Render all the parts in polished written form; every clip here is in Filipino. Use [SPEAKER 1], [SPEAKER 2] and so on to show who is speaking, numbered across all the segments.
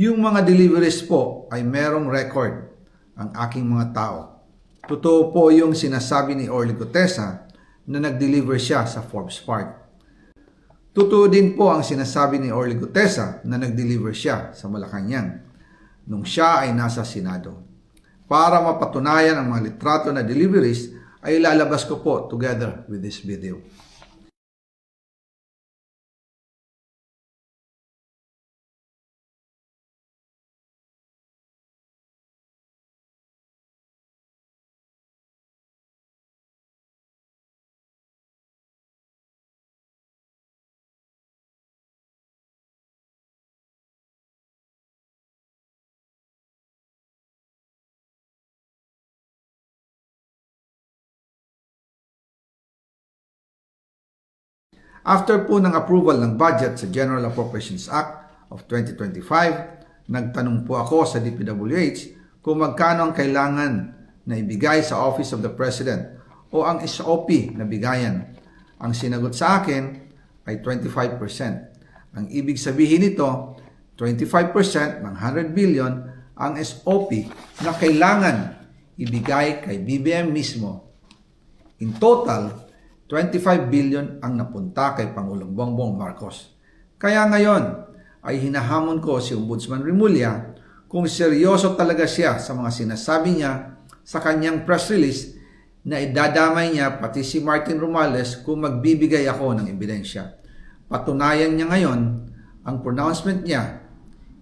[SPEAKER 1] Yung mga deliveries po ay merong record ang aking mga tao. Totoo po yung sinasabi ni Orly Gutesa na nag-deliver siya sa Forbes Park. Totoo din po ang sinasabi ni Orly Gutesa na nag-deliver siya sa Malacanang nung siya ay nasa Senado. Para mapatunayan ang mga litrato na deliveries ay ilalabas ko po together with this video. After po ng approval ng budget sa General Appropriations Act of 2025, nagtanong po ako sa DPWH kung magkano ang kailangan na ibigay sa Office of the President o ang SOP na bigayan. Ang sinagot sa akin ay 25%. Ang ibig sabihin nito, 25% ng 100 billion ang SOP na kailangan ibigay kay BBM mismo. In total, 25 billion ang napunta kay Pangulong Bongbong Marcos. Kaya ngayon ay hinahamon ko si Ombudsman Remulla kung seryoso talaga siya sa mga sinasabi niya sa kanyang press release na idadamay niya pati si Martin Romualdez kung magbibigay ako ng ebidensya. Patunayan niya ngayon ang pronouncement niya.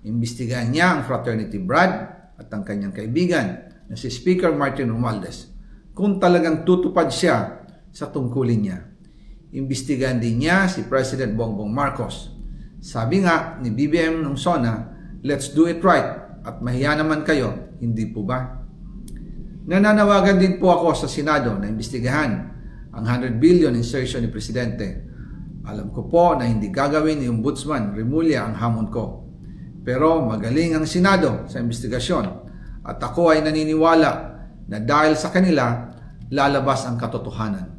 [SPEAKER 1] Imbestigahan niya ang fraternity Brad at ang kanyang kaibigan na si Speaker Martin Romualdez kung talagang tutupad siya sa tungkulin niya. Imbestigahan din niya si President Bongbong Marcos. Sabi nga ni BBM nung SONA, let's do it right at mahiya naman kayo, hindi po ba? Nananawagan din po ako sa Senado na imbestigahan ang 100 billion insertion ni Presidente. Alam ko po na hindi gagawin ni Ombudsman Remulla ang hamon ko. Pero magaling ang Senado sa imbestigasyon at ako ay naniniwala na dahil sa kanila lalabas ang katotohanan.